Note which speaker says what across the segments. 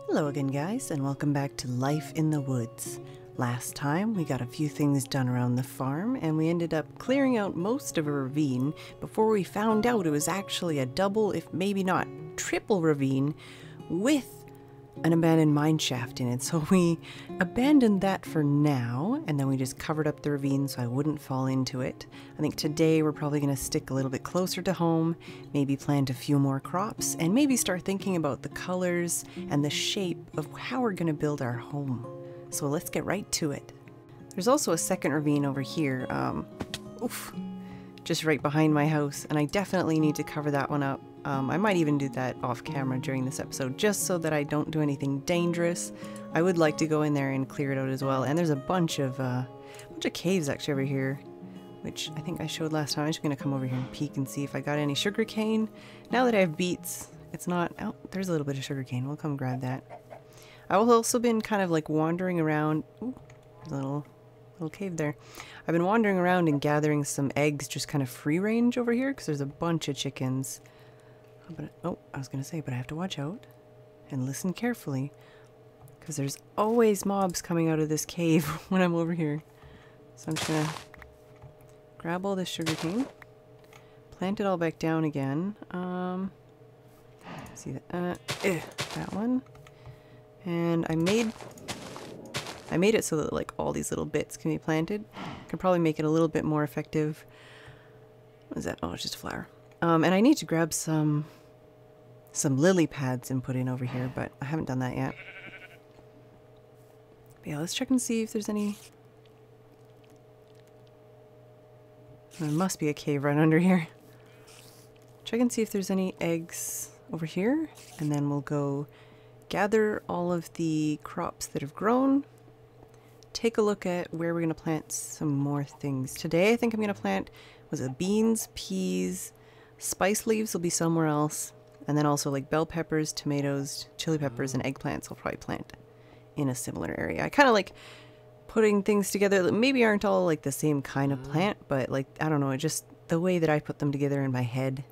Speaker 1: Hello again, guys, and welcome back to Life in the Woods. Last time we got a few things done around the farm and we ended up clearing out most of a ravine before we found out it was actually a double, if maybe not triple ravine with an abandoned mine shaft in it. So we abandoned that for now, and then we just covered up the ravine so I wouldn't fall into it. I think today we're probably going to stick a little bit closer to home, maybe plant a few more crops, and maybe start thinking about the colors and the shape of how we're going to build our home. So let's get right to it. There's also a second ravine over here, just right behind my house, and I definitely need to cover that one up. I might even do that off camera during this episode, just so that I don't do anything dangerous. I would like to go in there and clear it out as well. And there's a bunch of caves actually over here, which I think I showed last time. I'm just gonna come over here and peek and see if I got any sugarcane. Now that I have beets, it's not. Oh, there's a little bit of sugarcane. We'll come grab that. I've also been kind of like wandering around. Ooh, there's a little cave there. I've been wandering around and gathering some eggs, just kind of free range over here, because there's a bunch of chickens. But I was gonna say, but I have to watch out and listen carefully, because there's always mobs coming out of this cave when I'm over here. So I'm just gonna grab all this sugarcane, plant it all back down again. See that one, and I made it so that like all these little bits can be planted. I can probably make it a little bit more effective. What is that? Oh, it's just a flower. And I need to grab some lily pads and put in over here, but I haven't done that yet. But yeah, let's check and see if there's any. There must be a cave right under here. Check and see if there's any eggs over here, and then we'll go gather all of the crops that have grown. Take a look at where we're going to plant some more things. Today I think I'm going to plant, was it beans, peas, spice leaves will be somewhere else, and then also like bell peppers, tomatoes, chili peppers, and eggplants I'll probably plant in a similar area. I kind of like putting things together that maybe aren't all like the same kind of plant, but like, I don't know, just the way that I put them together in my head.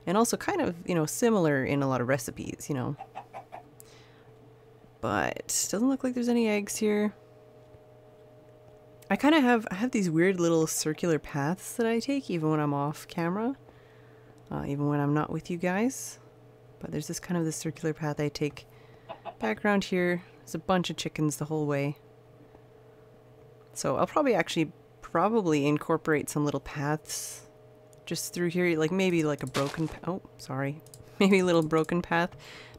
Speaker 1: And also kind of, you know, similar in a lot of recipes, you know. But doesn't look like there's any eggs here. I have these weird little circular paths that I take even when I'm off camera. Even when I'm not with you guys. But there's this circular path I take back around here. There's a bunch of chickens the whole way. So I'll probably incorporate some little paths just through here, like maybe like a broken maybe a little broken path.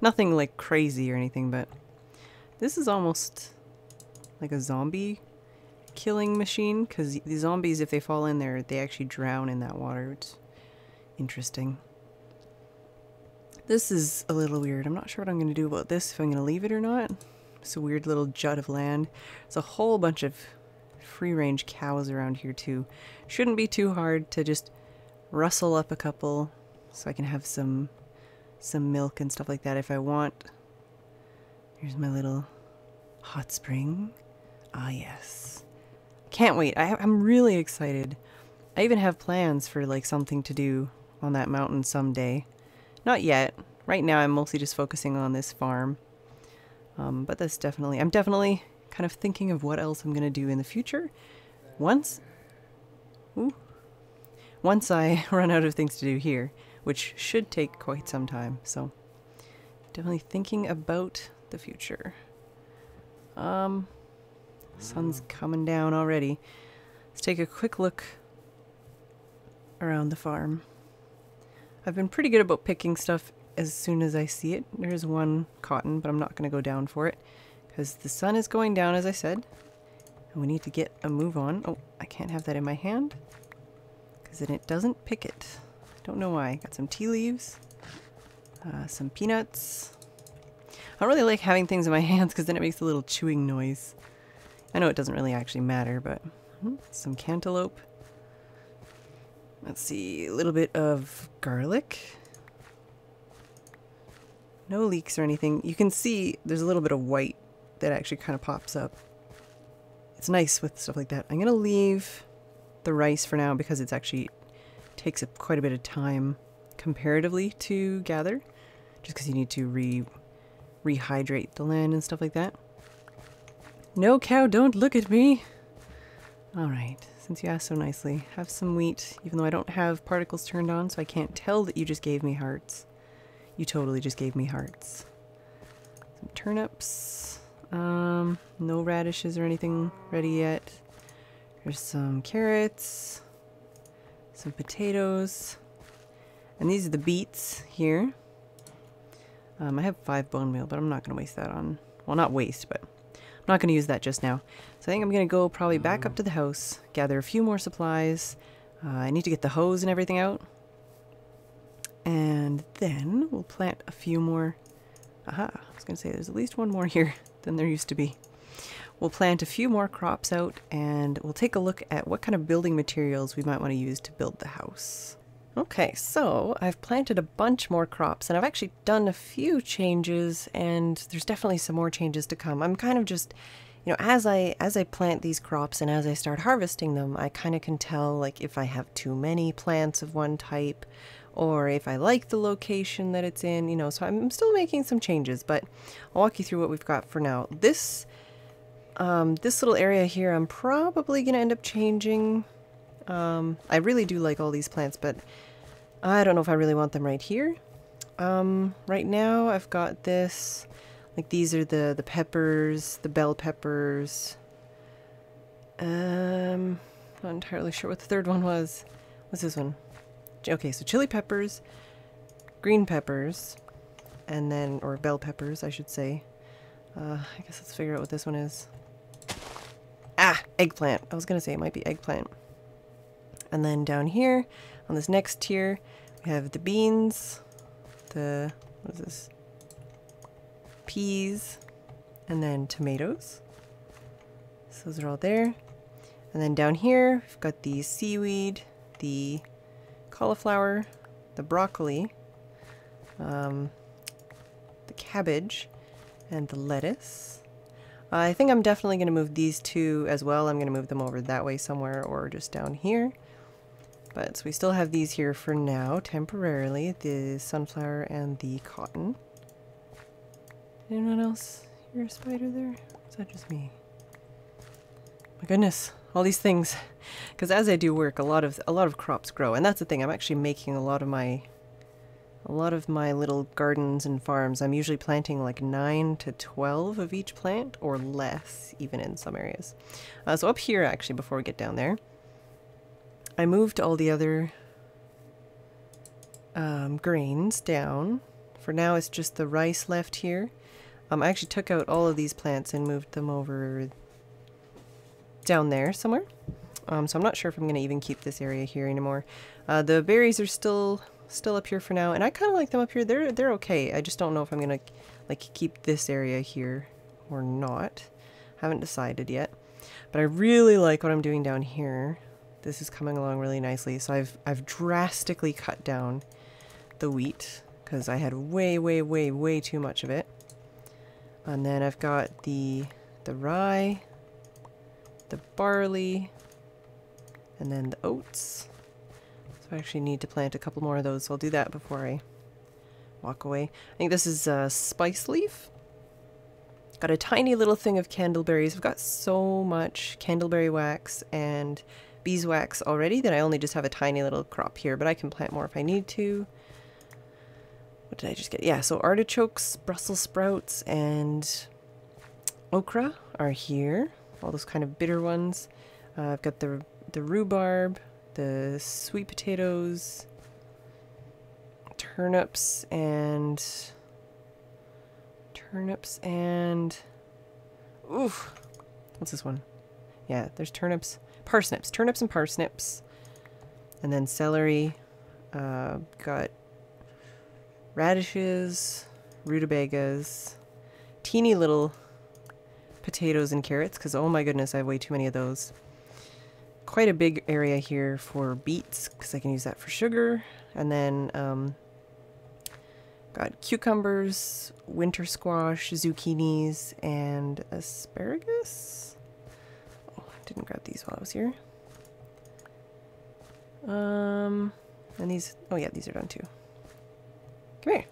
Speaker 1: Nothing like crazy or anything, but this is almost like a zombie killing machine, because the zombies, if they fall in there, they actually drown in that water. It's interesting. This is a little weird. I'm not sure what I'm going to do about this, if I'm going to leave it or not. It's a weird little jut of land. There's a whole bunch of free-range cows around here too. Shouldn't be too hard to just rustle up a couple so I can have some milk and stuff like that if I want. Here's my little hot spring. Ah, yes. Can't wait. I'm really excited. I even have plans for like something to do on that mountain someday. Not yet. Right now I'm mostly just focusing on this farm. But that's I'm definitely kind of thinking of what else I'm going to do in the future. Once I run out of things to do here, which should take quite some time. So definitely thinking about the future. Sun's coming down already. Let's take a quick look around the farm. I've been pretty good about picking stuff as soon as I see it. There's one cotton, but I'm not going to go down for it because the sun is going down, as I said, and we need to get a move on. Oh, I can't have that in my hand because then it doesn't pick it. Don't know why. Got some tea leaves, some peanuts. I don't really like having things in my hands because then it makes a little chewing noise. I know it doesn't really actually matter, but some cantaloupe. Let's see, a little bit of garlic. No leaks or anything. You can see there's a little bit of white that actually kind of pops up. It's nice with stuff like that. I'm gonna leave the rice for now because it's actually takes quite a bit of time comparatively to gather, just because you need to rehydrate the land and stuff like that. No, cow, don't look at me. All right, since you asked so nicely, have some wheat, even though I don't have particles turned on, so I can't tell that you just gave me hearts. You totally just gave me hearts. Some turnips. No radishes or anything ready yet. There's some carrots, some potatoes, and these are the beets here. I have 5 bone meal, but I'm not going to waste that on, well, not waste, but I'm not going to use that just now. So I think I'm going to go probably back up to the house, gather a few more supplies. I need to get the hose and everything out. And then we'll plant a few more. Aha, I was going to say there's at least one more here than there used to be. We'll plant a few more crops out and we'll take a look at what kind of building materials we might want to use to build the house. Okay, so I've planted a bunch more crops and I've actually done a few changes and there's definitely some more changes to come. I'm kind of just, you know, as I plant these crops and as I start harvesting them, I kind of can tell like if I have too many plants of one type or if I like the location that it's in, you know, so I'm still making some changes, but I'll walk you through what we've got for now. This little area here, I'm probably going to end up changing. I really do like all these plants, but I don't know if I really want them right here. Right now I've got this, like these are the peppers, the bell peppers. Not entirely sure what the third one was. What's this one? Okay, so chili peppers, green peppers, and then, or bell peppers, I should say. I guess let's figure out what this one is. Ah, eggplant. I was going to say it might be eggplant. And then down here, on this next tier, we have the beans, what is this? Peas, and then tomatoes. So those are all there. And then down here, we've got the seaweed, the cauliflower, the broccoli, the cabbage, and the lettuce. I think I'm definitely going to move these two as well. I'm going to move them over that way somewhere or just down here. But so we still have these here for now, temporarily, the sunflower and the cotton. Anyone else hear a spider there? Is that just me? My goodness, all these things. Because as I do work, a lot of crops grow, and that's the thing. I'm actually making a lot of my little gardens and farms. I'm usually planting like 9 to 12 of each plant, or less, even in some areas. So up here, actually, before we get down there, I moved all the other grains down. For now, it's just the rice left here. I actually took out all of these plants and moved them over down there somewhere. So I'm not sure if I'm going to even keep this area here anymore. The berries are still up here for now, and I kind of like them up here. They're okay. I just don't know if I'm going to like keep this area here or not. Haven't decided yet. But I really like what I'm doing down here. This is coming along really nicely. So I've drastically cut down the wheat because I had way too much of it. And then I've got the rye, the barley, and then the oats. So I actually need to plant a couple more of those, so I'll do that before I walk away. I think this is spice leaf. Got a tiny little thing of candleberries. I've got so much candleberry wax and beeswax already that I only just have a tiny little crop here, but I can plant more if I need to. What did I just get? Yeah, so artichokes, Brussels sprouts, and okra are here. All those kind of bitter ones. I've got the rhubarb, the sweet potatoes, turnips, and oof, what's this one? Yeah, there's turnips and parsnips, and then celery. Got radishes, rutabagas, teeny little potatoes and carrots, because oh my goodness, I have way too many of those. Quite a big area here for beets, because I can use that for sugar. And then got cucumbers, winter squash, zucchinis, and asparagus. Oh, I didn't grab these while I was here. And these, oh yeah, these are done too. Come here.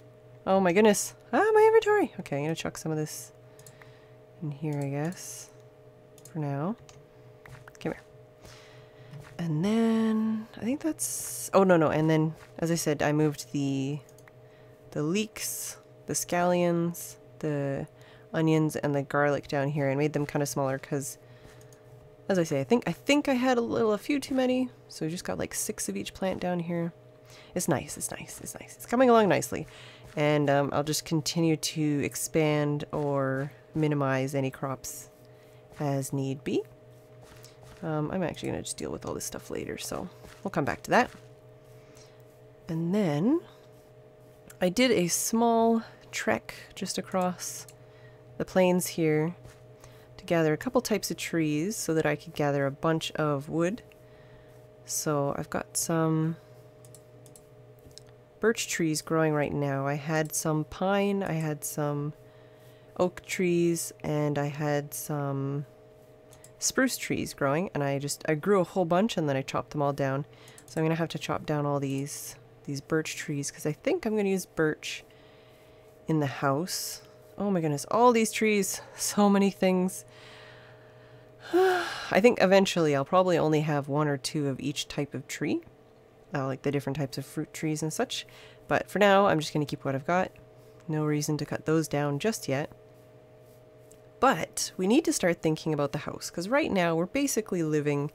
Speaker 1: Oh my goodness. Ah, my inventory. Okay, I'm gonna chuck some of this in here, I guess. For now. Come here. And then I think that's, oh no, and then as I said, I moved the leeks, the scallions, the onions, and the garlic down here and made them kind of smaller because, as I say, I think I had a few too many, so we just got like 6 of each plant down here. It's nice, it's nice, it's nice. It's coming along nicely. And I'll just continue to expand or minimize any crops as need be. I'm actually going to just deal with all this stuff later, so we'll come back to that. And then I did a small trek just across the plains here to gather a couple types of trees so that I could gather a bunch of wood. So I've got some birch trees growing right now. I had some pine, I had some oak trees, and I had some spruce trees growing, and I grew a whole bunch and then I chopped them all down. So I'm gonna have to chop down all these birch trees because I think I'm gonna use birch in the house. Oh my goodness, all these trees, so many things. I think eventually I'll probably only have 1 or 2 of each type of tree, like the different types of fruit trees and such. But for now, I'm just gonna keep what I've got. No reason to cut those down just yet. But we need to start thinking about the house, because right now we're basically living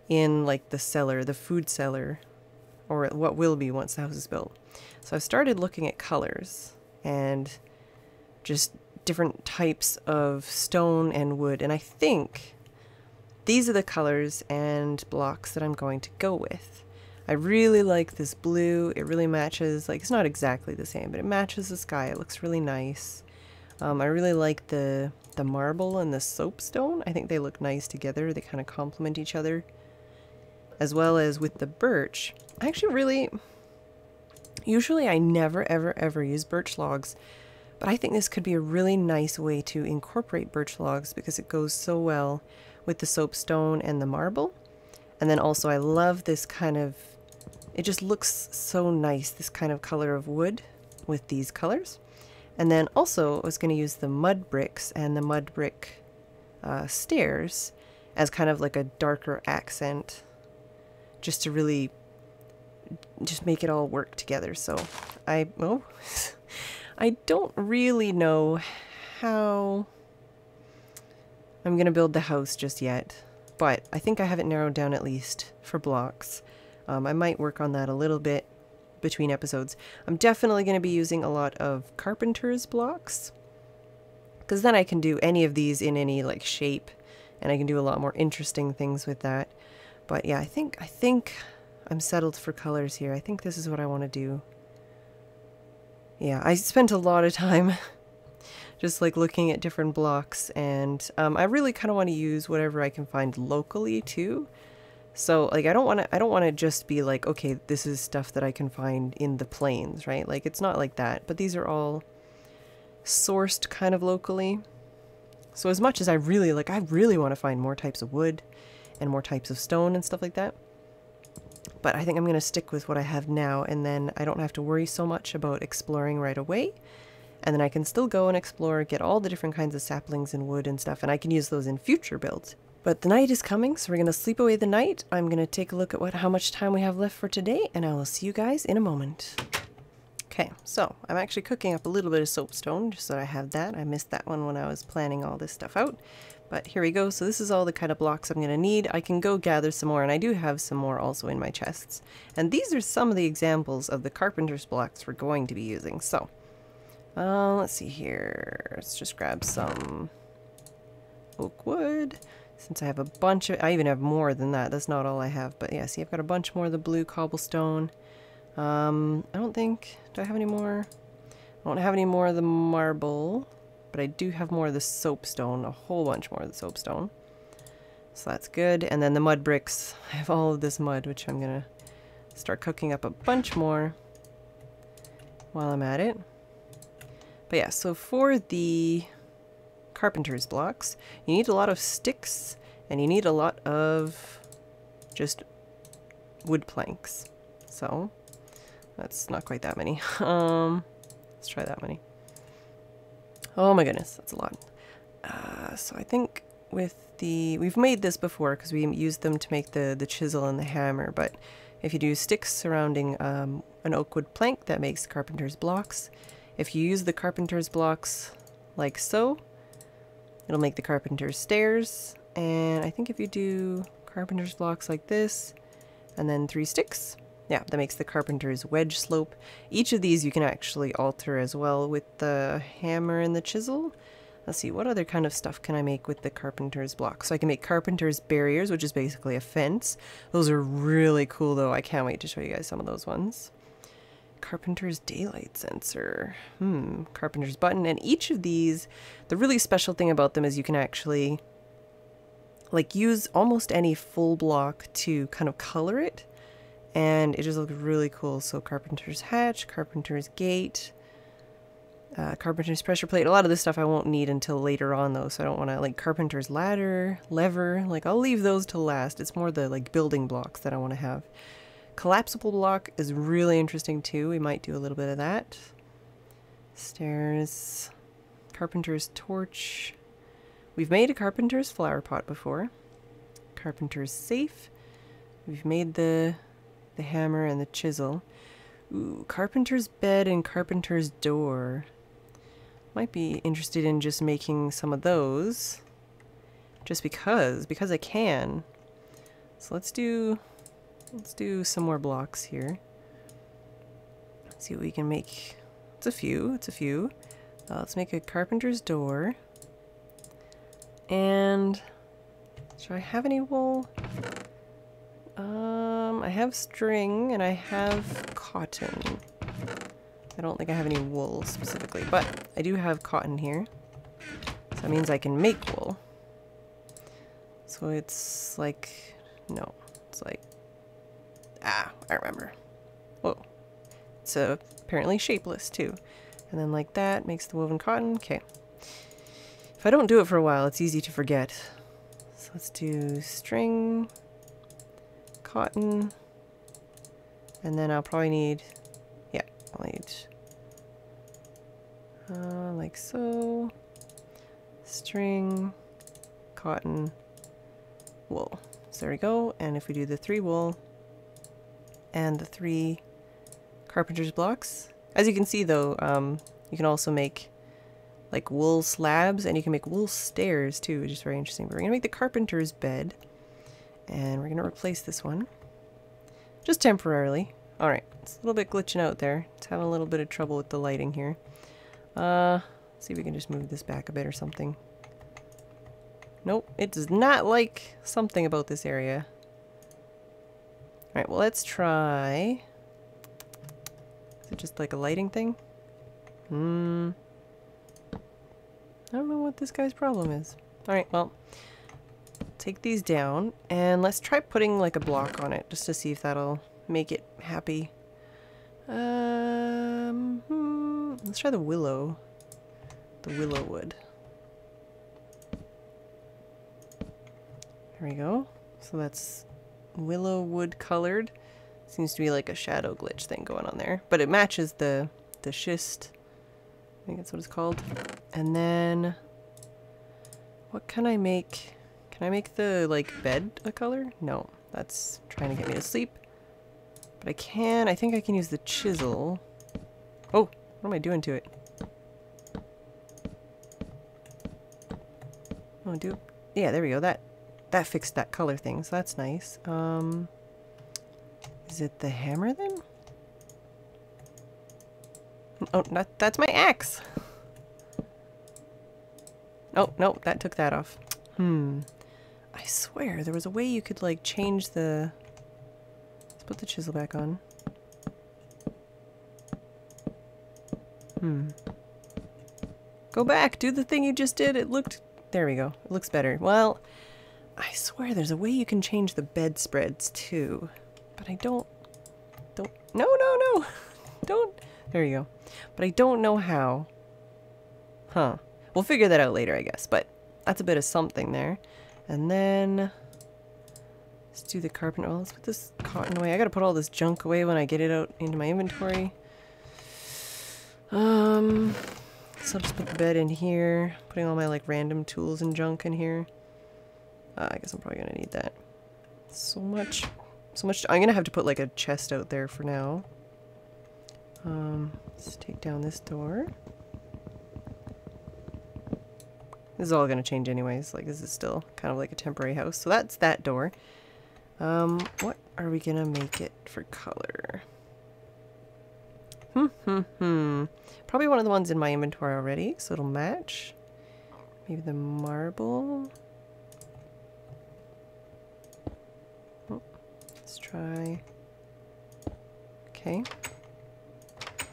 Speaker 1: in like the cellar, the food cellar, or what will be once the house is built. So I've started looking at colors and just different types of stone and wood, and I think these are the colors and blocks that I'm going to go with. I really like this blue. It really matches, like, it's not exactly the same, but it matches the sky. It looks really nice. I really like the marble and the soapstone. I think they look nice together. They kind of complement each other. As well as with the birch. I actually usually I never ever use birch logs, but I think this could be a really nice way to incorporate birch logs because it goes so well with the soapstone and the marble. And then also I love this kind of, it just looks so nice, this kind of color of wood with these colors. And then also I was going to use the mud bricks and the mud brick stairs as kind of like a darker accent, just to really just make it all work together. So I don't really know how I'm going to build the house just yet, but I think I have it narrowed down at least for blocks. I might work on that a little bit between episodes. I'm definitely going to be using a lot of carpenter's blocks, because then I can do any of these in any like shape, and I can do a lot more interesting things with that. But yeah, I think I'm settled for colors here. I think this is what I want to do. Yeah, I spent a lot of time just like looking at different blocks, and I really kind of want to use whatever I can find locally too. So like I don't want to just be like, okay, this is stuff that I can find in the plains, right? Like it's not like that, but these are all sourced kind of locally. So as much as I really want to find more types of wood and more types of stone and stuff like that. But I think I'm going to stick with what I have now, and then I don't have to worry so much about exploring right away. And then I can still go and explore, get all the different kinds of saplings and wood and stuff, and I can use those in future builds. But the night is coming, so we're going to sleep away the night. I'm going to take a look at how much time we have left for today, and I will see you guys in a moment. Okay, so I'm actually cooking up a little bit of soapstone, just so that I have that. I missed that one when I was planning all this stuff out. But here we go. So this is all the kind of blocks I'm going to need. I can go gather some more, and I do have some more also in my chests. And these are some of the examples of the carpenter's blocks we're going to be using. So, let's see here. Let's just grab some oak wood. Since I have a bunch of, I even have more than that. That's not all I have. But yeah, see, I've got a bunch more of the blue cobblestone. I don't think, do I have any more? I don't have any more of the marble. But I do have more of the soapstone, a whole bunch more of the soapstone. So that's good. And then the mud bricks. I have all of this mud, which I'm going to start cooking up a bunch more while I'm at it. But yeah, so for the carpenter's blocks, you need a lot of sticks, and you need a lot of just wood planks. So that's not quite that many. Let's Let's try that many. Oh my goodness, that's a lot. So I think with we've made this before because we used them to make the chisel and the hammer, but if you do sticks surrounding an oak wood plank, that makes carpenter's blocks. If you use the carpenter's blocks like so, it'll make the carpenter's stairs. And I think if you do carpenter's blocks like this, and then 3 sticks, yeah, that makes the carpenter's wedge slope. Each of these you can actually alter as well with the hammer and the chisel. Let's see, what other kind of stuff can I make with the carpenter's blocks? So I can make carpenter's barriers, which is basically a fence. Those are really cool though. I can't wait to show you guys some of those ones. Carpenter's daylight sensor. Carpenter's button. And each of these, the really special thing about them is you can actually like use almost any full block to kind of color it. And it just looks really cool. So carpenter's hatch, carpenter's gate, carpenter's pressure plate. A lot of this stuff I won't need until later on though, so I don't want to, like carpenter's ladder, lever, like I'll leave those till last. It's more the like building blocks that I want to have. Collapsible block is really interesting too. We might do a little bit of that. Stairs, carpenter's torch. We've made a carpenter's flower pot before. Carpenter's safe. We've made the hammer and the chisel. Ooh, carpenter's bed and carpenter's door. Might be interested in just making some of those. Just because I can. So let's do some more blocks here. Let's see what we can make. It's a few. Let's make a carpenter's door. And should I have any wool? I have string and I have cotton. I don't think I have any wool specifically, but I do have cotton here. So that means I can make wool. So it's like, no, it's like, I remember. Whoa. It's apparently shapeless too. And then like that makes the woven cotton. Okay. If I don't do it for a while, it's easy to forget. So let's do string, cotton, and then I'll probably need, yeah, I'll need like so, string, cotton, wool. So there we go. And if we do the 3 wool and the 3 carpenter's blocks, as you can see though, you can also make like wool slabs, and you can make wool stairs too, which is very interesting. But we're gonna make the carpenter's bed, and we're gonna replace this one just temporarily. All right, it's a little bit glitching out there. It's having a little bit of trouble with the lighting here. Let's see if we can just move this back a bit or something. Nope, it does not like something about this area. All right, well, let's try. Is it just like a lighting thing? I don't know what this guy's problem is. Alright, well, take these down, and let's try putting like a block on it, just to see if that'll make it happy. Let's try the willow. The willow wood. There we go. So that's willow wood colored. Seems to be like a shadow glitch thing going on there. But it matches the schist. I think that's what it's called. And then what can I make? Can I make the like bed a color? No, that's trying to get me to sleep. But I think I can use the chisel. Oh, what am I doing to it? Oh, yeah, there we go. That fixed that color thing, so that's nice. Is it the hammer then? Oh, that's my axe. Oh, no, that took that off. I swear there was a way you could like change the... Let's put the chisel back on. Go back, do the thing you just did. It looked... There we go. It looks better. Well, I swear there's a way you can change the bedspreads too. But I don't... No! Don't... There you go. But I don't know how. Huh. We'll figure that out later, I guess. But that's a bit of something there. And then... Let's do the carpenter. Oh, let's put this cotton away. I gotta put all this junk away when I get it out into my inventory. So I'll just put the bed in here, putting all my like random tools and junk in here. I guess I'm probably gonna need that. So much. I'm gonna have to put like a chest out there for now. Let's take down this door. This is all gonna change anyways. Like this is still kind of like a temporary house. So that's that door. What are we gonna make it for color? Probably one of the ones in my inventory already, so it'll match. Maybe the marble. Oh, let's try. Okay.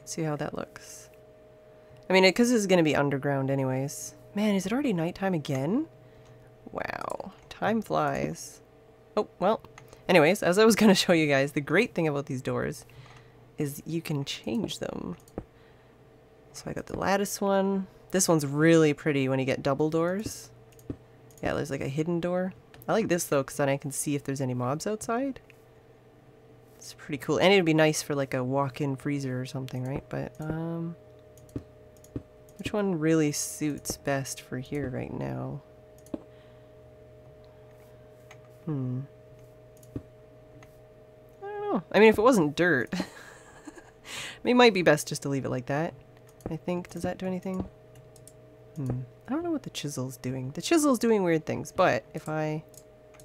Speaker 1: See how that looks. I mean, because this is going to be underground anyways. Man, is it already nighttime again? Wow. Time flies. Oh, well. Anyways, as I was going to show you guys, the great thing about these doors is you can change them. So I got the lattice one. This one's really pretty when you get double doors. Yeah, there's like a hidden door. I like this though, because then I can see if there's any mobs outside. It's pretty cool. And it'd be nice for like a walk-in freezer or something, right? But, which one really suits best for here right now? I don't know. I mean, if it wasn't dirt, it might be best just to leave it like that. I think. Does that do anything? I don't know what the chisel's doing. The chisel's doing weird things, but if I...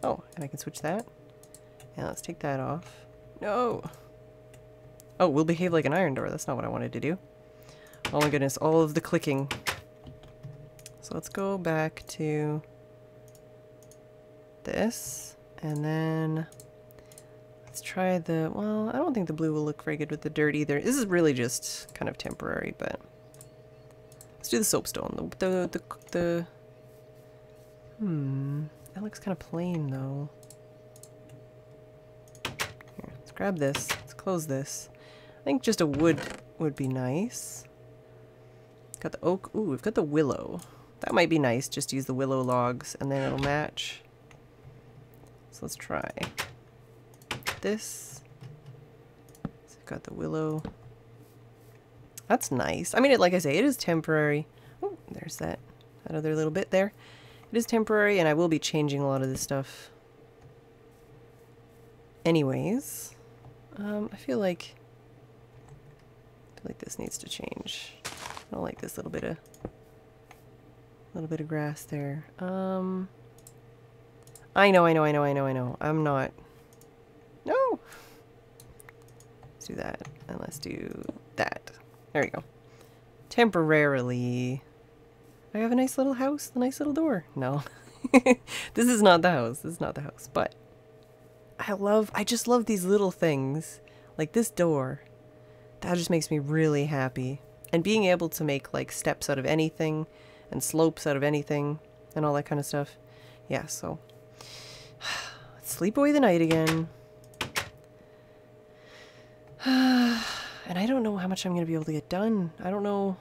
Speaker 1: Oh, and I can switch that. Yeah, let's take that off. No! Oh, we'll behave like an iron door. That's not what I wanted to do. Oh my goodness, all of the clicking. So let's go back to this, and then let's try the... Well, I don't think the blue will look very good with the dirt either. This is really just kind of temporary, but... Let's do the soapstone. That looks kind of plain though. Here, let's grab this. Let's close this. I think just a wood would be nice. Got the oak. Ooh, we've got the willow. That might be nice. Just use the willow logs and then it'll match. So let's try this. So we've got the willow. That's nice. I mean, like I say, it is temporary. Oh, there's that other little bit there. It is temporary, and I will be changing a lot of this stuff. Anyways, I feel like this needs to change. I don't like this little bit of grass there. I know. I'm not. No. Let's do that, and let's do that. There we go. Temporarily. I have a nice little house, a nice little door. No. This is not the house. This is not the house. But I just love these little things. Like this door. That just makes me really happy. And being able to make like steps out of anything and slopes out of anything and all that kind of stuff. Yeah, so let's sleep away the night again. And I don't know how much I'm going to be able to get done. I don't know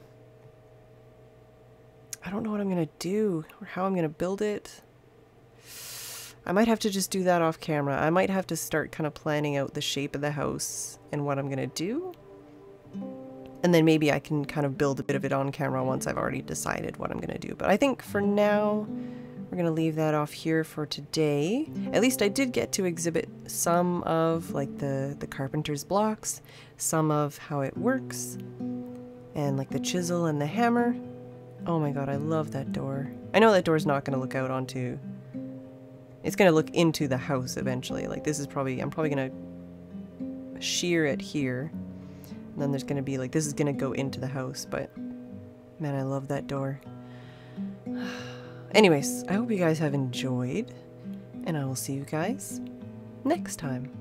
Speaker 1: what I'm going to do or how I'm going to build it. I might have to just do that off camera. I might have to start kind of planning out the shape of the house and what I'm going to do. And then maybe I can kind of build a bit of it on camera once I've already decided what I'm going to do. But I think for now, we're going to leave that off here for today. At least I did get to exhibit some of like the carpenter's blocks, some of how it works, and like the chisel and the hammer. Oh my god, I love that door. I know that door's not going to look out onto... It's going to look into the house eventually. Like this is probably... I'm probably going to shear it here. And then there's going to be like... This is going to go into the house, but... Man, I love that door. Anyways, I hope you guys have enjoyed. And I will see you guys next time.